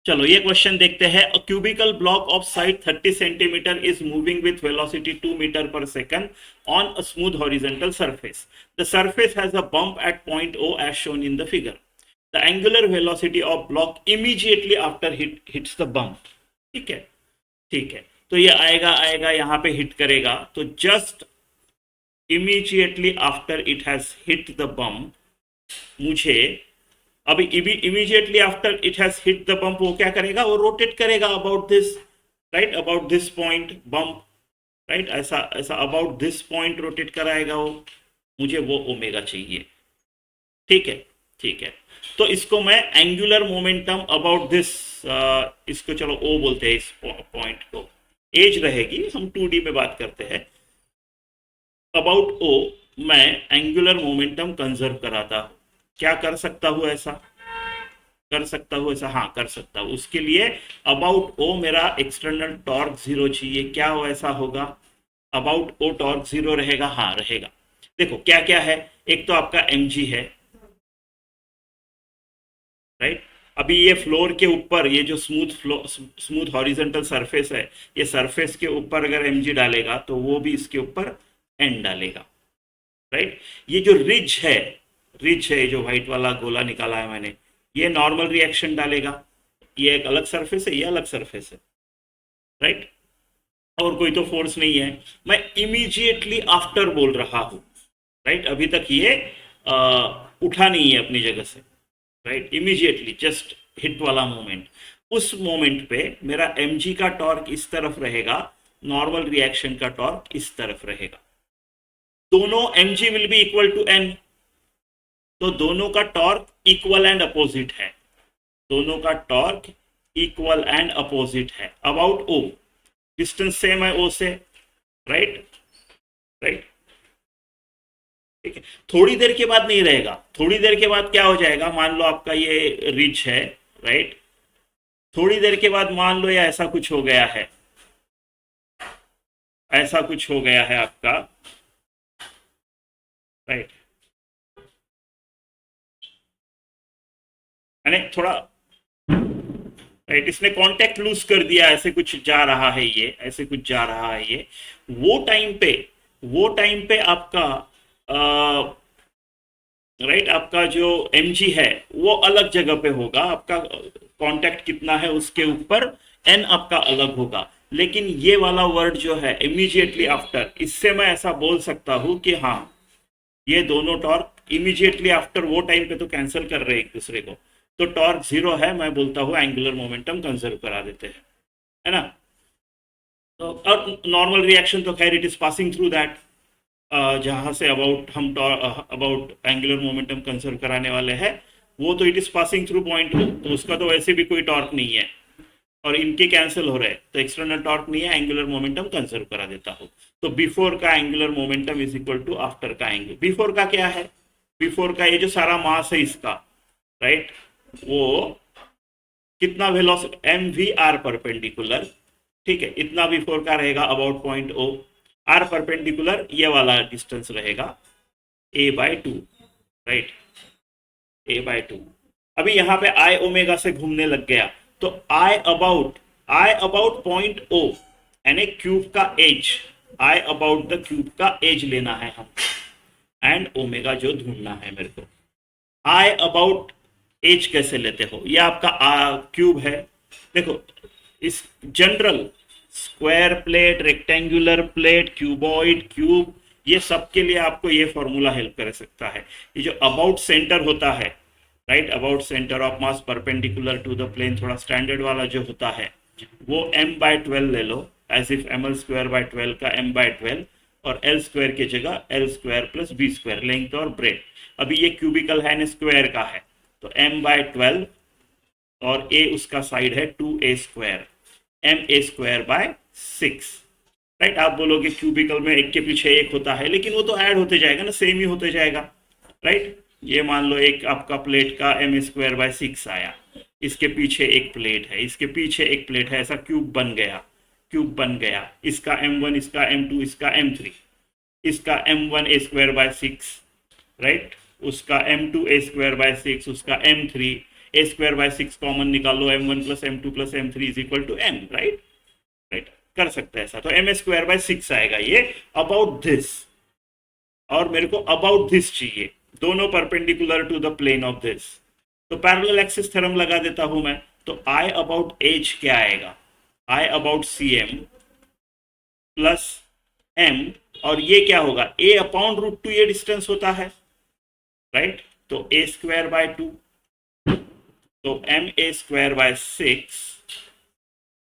चलो ये क्वेश्चन देखते हैं। A cubical block of side 30 centimetre is moving with velocity 2 metre per second on a smooth horizontal surface. The surface has a bump at point O as shown in the figure. The angular velocity of block immediately after hits the bump. ठीक है, ठीक है। तो ये आएगा आएगा यहाँ पे हिट करेगा, तो just immediately after it has hit the bump, मुझे अभी immediately after it has hit the bump वो क्या करेगा, वो रोटेट करेगा about this, right, about this point bump, right, ऐसा ऐसा अबाउट दिस पॉइंट रोटेट कराएगा वो। मुझे वो ओमेगा चाहिए। ठीक है, ठीक है। तो इसको मैं एंगुलर मोमेंटम अबाउट दिस, इसको चलो ओ बोलते हैं, इस पॉइंट को एज रहेगी, हम 2D में बात करते हैं। अबाउट ओ मैं एंगुलर मोमेंटम कंजर्व कराता हूँ। क्या कर सकता हूँ ऐसा, कर सकता हूँ ऐसा, हाँ कर सकता हूँ। उसके लिए अबाउट ओ मेरा एक्सटर्नल टॉर्क जीरो चाहिए। क्या हो ऐसा होगा, अबाउट ओ टॉर्क जीरो रहेगा, हाँ रहेगा। देखो क्या क्या है, एक तो आपका एम जी है, राइट। अभी ये फ्लोर के ऊपर ये जो स्मूथ हॉरिजेंटल सरफेस है, ये सरफेस के ऊपर अगर एम जी डालेगा तो वो भी इसके ऊपर एन डालेगा, राइट। ये जो रिज है, रिज है जो व्हाइट वाला गोला निकाला है मैंने, ये नॉर्मल रिएक्शन डालेगा। ये एक अलग सरफेस है, ये अलग सरफेस है, राइट। और कोई तो फोर्स नहीं है। मैं इमीडिएटली आफ्टर बोल रहा हूँ, राइट। अभी तक ये उठा नहीं है अपनी जगह से, राइट। इमीडिएटली जस्ट हिट वाला मोमेंट, उस मोमेंट पे मेरा एम का टॉर्क इस तरफ रहेगा, नॉर्मल रिएक्शन का टॉर्क इस तरफ रहेगा। दोनों M will be equal to N, तो दोनों का टॉर्क इक्वल एंड अपोजिट है। दोनों का टॉर्क इक्वल एंड अपोजिट है अबाउट ओ। डिस्टेंस सेम है ओ से, राइट, राइट, ठीक है। थोड़ी देर के बाद नहीं रहेगा, थोड़ी देर के बाद क्या हो जाएगा, मान लो आपका ये रिच है, राइट। थोड़ी देर के बाद मान लो या ऐसा कुछ हो गया है, ऐसा कुछ हो गया है आपका, राइट। यानी थोड़ा, राइट, इसने कांटेक्ट लूज कर दिया, ऐसे कुछ जा रहा है ये, ऐसे कुछ जा रहा है ये। वो टाइम पे, वो टाइम पे आपका राइट, आपका जो एम है वो अलग जगह पे होगा, आपका कांटेक्ट कितना है उसके ऊपर एन आपका अलग होगा। लेकिन ये वाला वर्ड जो है इमीडिएटली आफ्टर, इससे मैं ऐसा बोल सकता हूँ कि हाँ, ये दोनों टॉर्क इमीडिएटली आफ्टर वो टाइम पे तो कैंसिल कर रहे हैं एक दूसरे को, तो टॉर्क जीरो है, मैं बोलता हूँ एंगुलर मोमेंटम कंजर्व करा देते हैं, है ना। तो अब नॉर्मल रिएक्शन तो खैर it is passing through that, जहाँ से अबाउट हम अबाउट एंगुलर मोमेंटम कंजर्व कराने वाले हैं, वो तो it is passing through point हो, तो उसका तो वैसे भी कोई टॉर्क नहीं है, और इनके कैंसिल हो रहे हैं, तो एक्सटर्नल टॉर्क नहीं है, एंगुलर मोमेंटम कंजर्व करा देता हूँ। तो बिफोर का angular momentum is equal to after का एंगल। बिफोर का क्या है, बिफोर का ये जो सारा मास है इसका, राइट, वो कितना velocity M V R perpendicular, ठीक है, इतना बिफोर का रहेगा about point O. R perpendicular ये वाला डिस्टेंस रहेगा a by two, right, a by two. अभी यहाँ पे आई ओमेगा से घूमने लग गया, तो आई अबाउट पॉइंट ओ, यानी क्यूब का edge, I about the cube का एज लेना है हम, एंड ओमेगा जो ढूंढना है मेरे को। आई अबाउट एज कैसे लेते हो, ये आपका क्यूब है। देखो इस general square plate, rectangular plate, cuboid, cube, ये सब के लिए आपको ये फॉर्मूला हेल्प कर सकता है। ये जो अबाउट सेंटर होता है, right, about centre of mass perpendicular to the plane, थोड़ा स्टैंडर्ड वाला जो होता है, वो m/12 ले लो, एज इफ ml² का m/12, और एल स्क्वायर की जगह L square plus B square, length और ब्रेड। अभी ये क्यूबिकल है ना, स्क्वायर का है, तो m/12, और ए उसका साइड है 2a², ma²/6, राइट। आप बोलोगे क्यूबिकल में एक के पीछे एक होता है, लेकिन वो तो ऐड होते जाएगा ना, सेम ही होते जाएगा, राइट। ये मान लो एक आपका प्लेट का m²/6 आया, इसके पीछे एक प्लेट है, इसके पीछे एक प्लेट है, ऐसा क्यूब बन गया, क्यूब बन गया। इसका m1, इसका m2, इसका m3, इसका m1a²/6, राइट, उसका m2a²/6, उसका m3, A square by 6 common निकालो, m1 plus m2 plus m3 is equal to m, right? Right, कर सकते हैं ऐसा। तो m स्क्वायर बाय 6 आएगा ये अबाउट दिस, और मेरे को अबाउट दिस चाहिए, दोनों perpendicular to the plane of this. तो पैरेलल एक्सिस थ्योरम लगा देता हूं मैं। तो आई अबाउट एच क्या आएगा? I about C M plus M, और ये क्या होगा? ए अपॉन रूट टू, ये डिस्टेंस होता है, राइट? तो ए स्क्वायर बाय 2, तो M A square by 6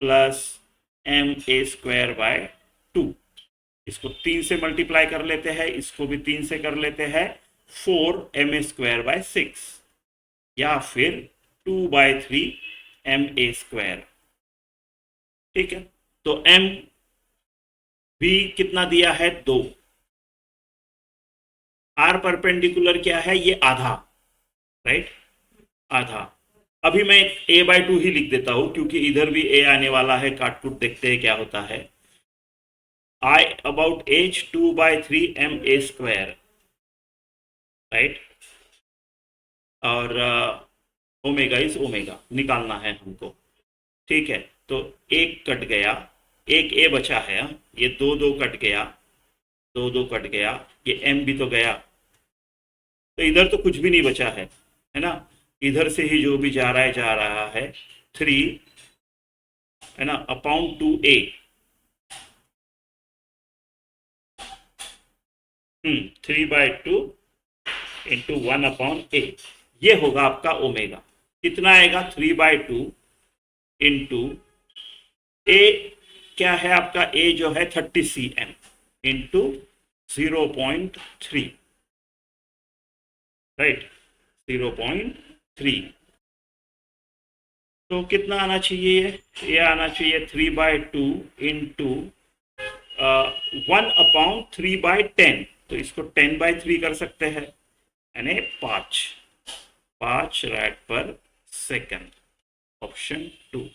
plus M A square by 2। इसको 3 से मल्टीप्लाई कर लेते हैं, इसको भी 3 से कर लेते हैं, 4 एम ए स्क्वायर बाय 6, या फिर 2/3 एम ए स्क्वायर। ठीक है, तो एम भी कितना दिया है? 2। आर परपेंडिकुलर क्या है? ये आधा, राइट? आधा। अभी मैं a/2 ही लिख देता हूं, क्योंकि इधर भी a आने वाला है, काटकुट देखते हैं क्या होता है। I about h 2/3 M A square, right? और ओमेगा इज ओमेगा निकालना है हमको। ठीक है, तो एक कट गया, एक ए बचा है, ये 2 कट गया, 2 कट गया, ये एम भी तो गया, तो इधर तो कुछ भी नहीं बचा है ना? इधर से ही जो भी जा रहा है 3, है ना, upon 2a, 3/2 into 1 upon a, ये होगा आपका ओमेगा। कितना आएगा? 3/2 इंटू a, क्या है आपका? a जो है 30 cm इंटू 0.3, राइट? 0.3। तो कितना आना चाहिए? ये आना चाहिए 3/2 इंटू 1 अपॉन 3/10, तो इसको 10/3 कर सकते हैं, यानी 5 राड पर सेकंड। ऑप्शन 2।